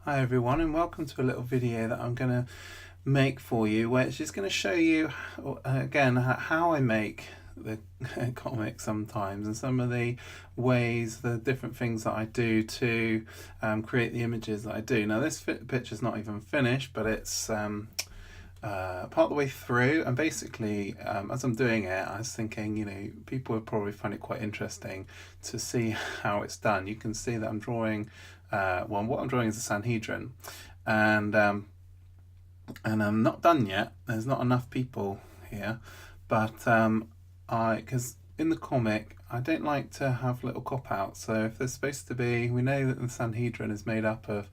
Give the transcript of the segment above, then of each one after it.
Hi everyone, and welcome to a little video that I'm going to make for you, where it's just going to show you again how I make the comic sometimes, and some of the ways, the different things that I do to create the images that I do. Now this picture's not even finished, but it's part of the way through, and basically as I'm doing it, I was thinking, people would probably find it quite interesting to see how it's done. You can see that I'm drawing, what I'm drawing is the Sanhedrin, and I'm not done yet. There's not enough people here, but because in the comic I don't like to have little cop-outs. So if there's supposed to be, we know that the Sanhedrin is made up of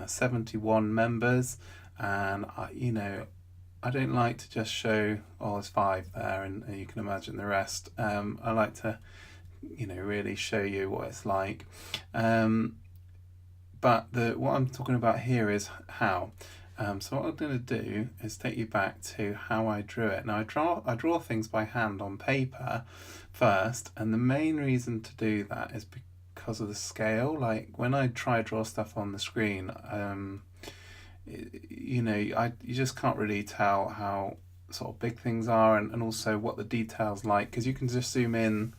71 members, and I don't like to just show, oh, there's 5 there, and you can imagine the rest. I like to, really show you what it's like. But what I'm talking about here is how. So what I'm going to do is take you back to how I drew it. Now I draw things by hand on paper first, and the main reason to do that is because of the scale. Like when I try to draw stuff on the screen, you just can't really tell how sort of big things are, and also what the detail's like, because you can just zoom in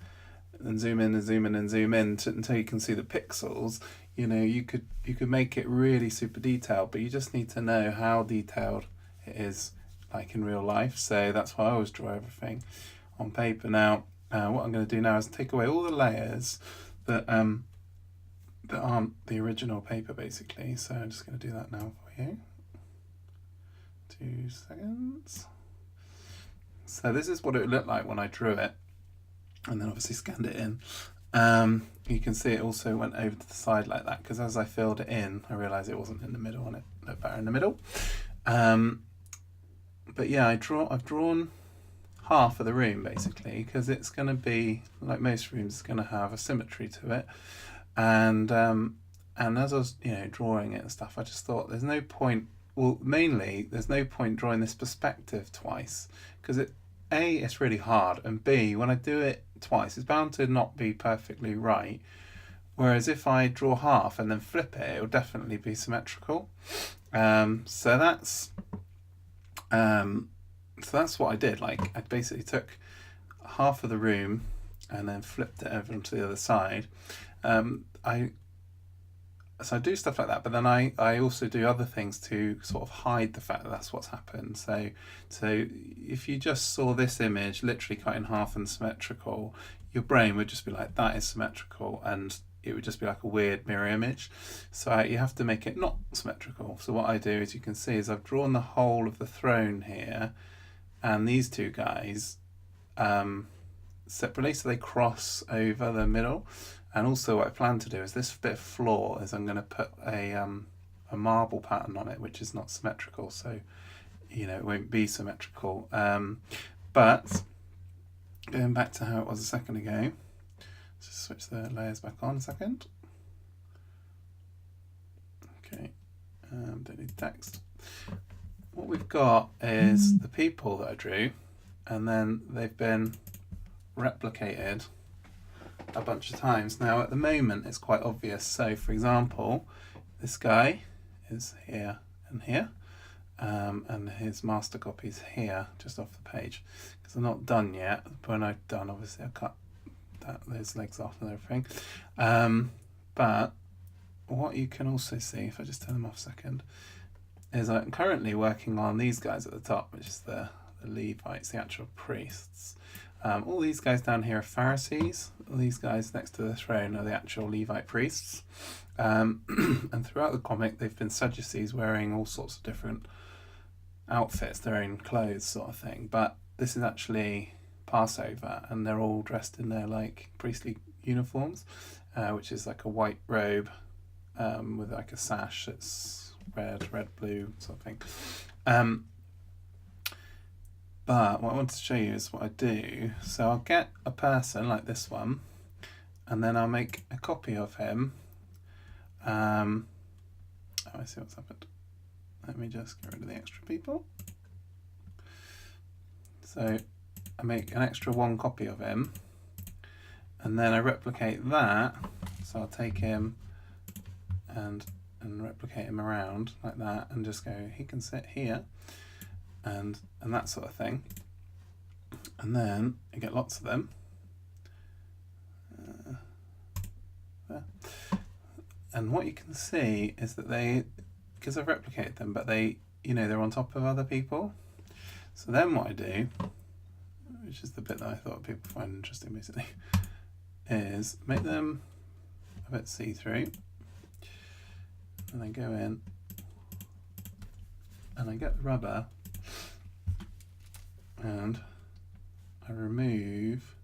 and zoom in and zoom in and zoom in until you can see the pixels. You could make it really super detailed, but you just need to know how detailed it is like in real life. So that's why I always draw everything on paper. Now what I'm going to do now is take away all the layers that aren't the original paper, basically. So I'm just going to do that now for you. 2 seconds. So this is what it would look like when I drew it, and then obviously scanned it in. You can see it also went over to the side like that, because as I filled it in, I realised it wasn't in the middle, and it looked better in the middle. But yeah, I've drawn half of the room, basically, because it's going to be, like most rooms, it's going to have a symmetry to it. And as I was drawing it and stuff, I just thought there's no point, mainly there's no point drawing this perspective twice, because it's really hard, and B, when I do it twice, it's bound to not be perfectly right. Whereas if I draw half and then flip it, it'll definitely be symmetrical. So that's what I did. Like, I basically took half of the room and then flipped it over onto the other side. So I do stuff like that, but then I also do other things to sort of hide the fact that that's what's happened. So if you just saw this image literally cut in half and symmetrical, your brain would just be like, that is symmetrical, and it would just be like a weird mirror image. So you have to make it not symmetrical. So what I do, as you can see, is I've drawn the whole of the throne here, and these two guys separately, so they cross over the middle. And also what I plan to do is this bit of floor is I'm going to put a marble pattern on it, which is not symmetrical, so it won't be symmetrical. But going back to how it was a second ago, just switch the layers back on a second. Okay, don't need text. What we've got is the people that I drew, and then they've been replicated a bunch of times. Now at the moment it's quite obvious. So for example, this guy is here and here, and his master copy is here, just off the page, because I'm not done yet. But when I'm done, obviously I'll cut those legs off and everything. But what you can also see, if I just turn them off a second, is I'm currently working on these guys at the top, which is the Levites, the actual priests. All these guys down here are Pharisees. All these guys next to the throne are the actual Levite priests. And throughout the comic, they've been Sadducees wearing all sorts of different outfits, their own clothes sort of thing. But this is actually Passover, and they're all dressed in their like priestly uniforms, which is like a white robe with like a sash that's red, blue sort of thing. But what I want to show you is what I do. So I'll get a person like this one, and then I'll make a copy of him. I see what's happened. Let me just get rid of the extra people. So I make an extra 1 copy of him, and then I replicate that. So I'll take him and and replicate him around like that, and just go, he can sit here, and that sort of thing. And then you get lots of them. There. And what you can see is that they, because I've replicated them, but they, they're on top of other people. So then what I do, which is the bit that I thought people find interesting basically, is make them a bit see-through, and I go in and I get the rubber and I remove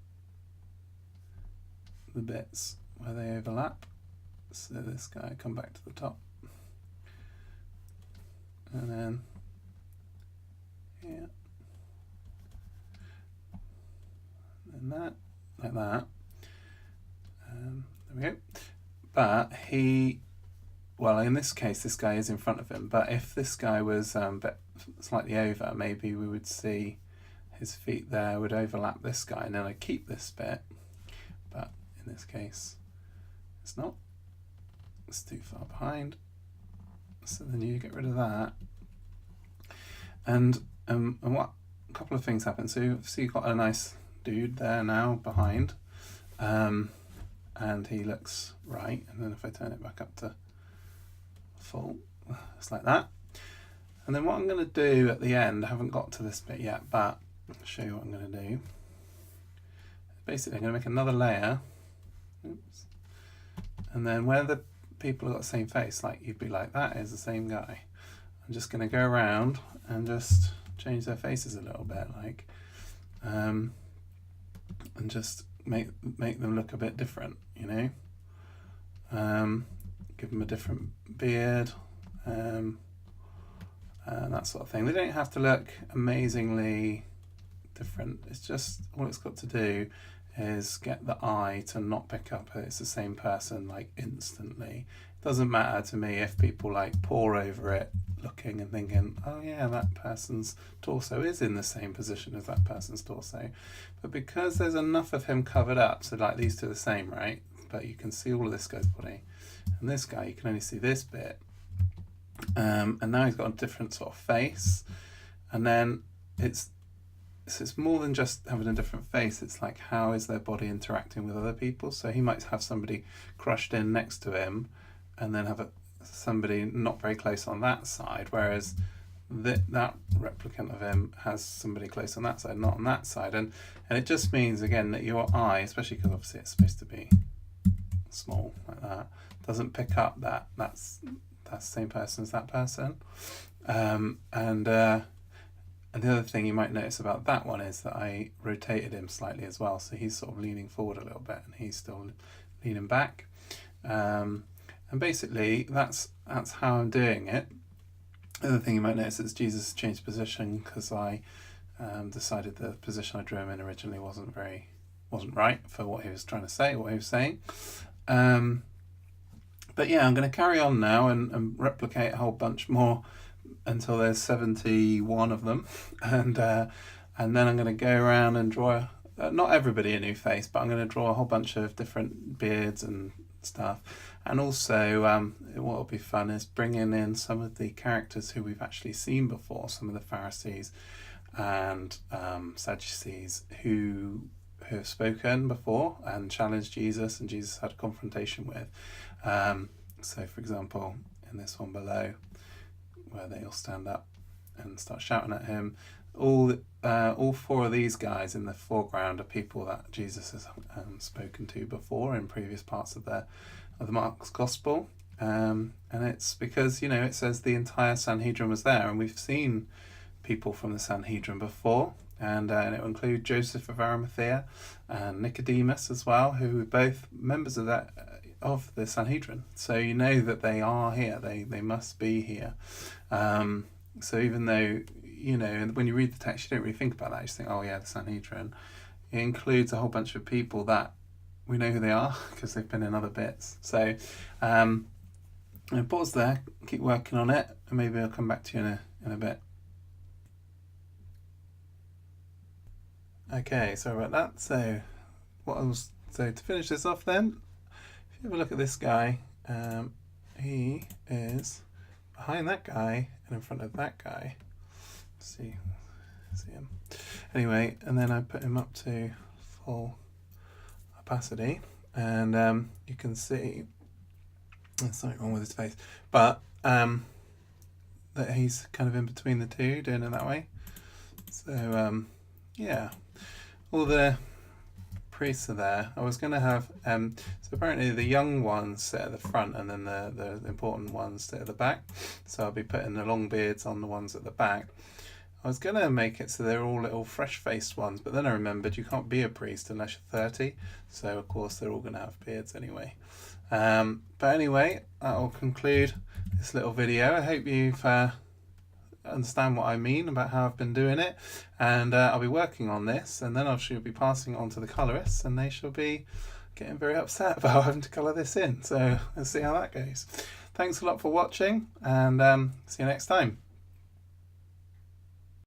the bits where they overlap. So this guy come back to the top, and then here, and that, like that. There we go. But well, in this case, this guy is in front of him. But if this guy was bit slightly over, maybe we would see his feet there would overlap this guy, and then I keep this bit. But in this case, it's not. It's too far behind. So then you get rid of that. And what a couple of things happen. So you've got a nice dude there now behind, and he looks right. And then if I turn it back up to full, it's like that. And then what I'm going to do at the end, I haven't got to this bit yet, but I'll show you what I'm going to do. Basically, I'm going to make another layer. Oops. And then where the people have got the same face, like you'd be like, that is the same guy. I'm just going to go around and just change their faces a little bit, like, and just make them look a bit different, give them a different beard, and that sort of thing. They don't have to look amazingly different. It's just, all it's got to do is get the eye to not pick up that it's the same person like instantly. It doesn't matter to me if people like pore over it looking and thinking, oh yeah, that person's torso is in the same position as that person's torso. But because there's enough of him covered up, so like these two are the same, right? But you can see all of this guy's body. And this guy, you can only see this bit. And now he's got a different sort of face. And then it's more than just having a different face. It's like, how is their body interacting with other people? So he might have somebody crushed in next to him, and then have somebody not very close on that side, whereas that replicant of him has somebody close on that side, not on that side. And it just means, again, that your eye, especially because obviously it's supposed to be small like that, doesn't pick up that that's the same person as that person. And the other thing you might notice about that one is that I rotated him slightly as well. So he's sort of leaning forward a little bit and he's still leaning back. And basically that's how I'm doing it. The other thing you might notice is Jesus changed position because I decided the position I drew him in originally wasn't right for what he was trying to say, what he was saying. But yeah, I'm going to carry on now and replicate a whole bunch more until there's 71 of them, and then I'm going to go around and draw not everybody a new face, but I'm going to draw a whole bunch of different beards and stuff. And also what will be fun is bringing in some of the characters who we've actually seen before, some of the Pharisees and Sadducees who have spoken before and challenged Jesus, and Jesus had a confrontation with. So for example, in this one below, where they all stand up and start shouting at him, all four of these guys in the foreground are people that Jesus has spoken to before in previous parts of the Mark's Gospel, and it's because it says the entire Sanhedrin was there, and we've seen people from the Sanhedrin before, and it will include Joseph of Arimathea and Nicodemus as well, who are both members of the Sanhedrin. So that they are here, they must be here. So even though when you read the text, you don't really think about that. You just think, oh yeah, the Sanhedrin. It includes a whole bunch of people that we know who they are because they've been in other bits. So I'll pause there, keep working on it, and maybe I'll come back to you in a bit. Okay, sorry about that. So to finish this off then, if you have a look at this guy, he is behind that guy and in front of that guy. See him. Anyway, and then I put him up to full opacity, and you can see there's something wrong with his face, but that he's kind of in between the two, doing it that way. So yeah, all the priests are there. I was going to have so apparently the young ones sit at the front and then the important ones sit at the back, so I'll be putting the long beards on the ones at the back. I was going to make it so they're all little fresh-faced ones, but then I remembered you can't be a priest unless you're 30, so of course they're all going to have beards anyway. But anyway, that will conclude this little video. I hope you've understand what I mean about how I've been doing it, and I'll be working on this, and then I shall be passing it on to the colourists, and they shall be getting very upset about having to colour this in, so let's see how that goes. Thanks a lot for watching, and see you next time.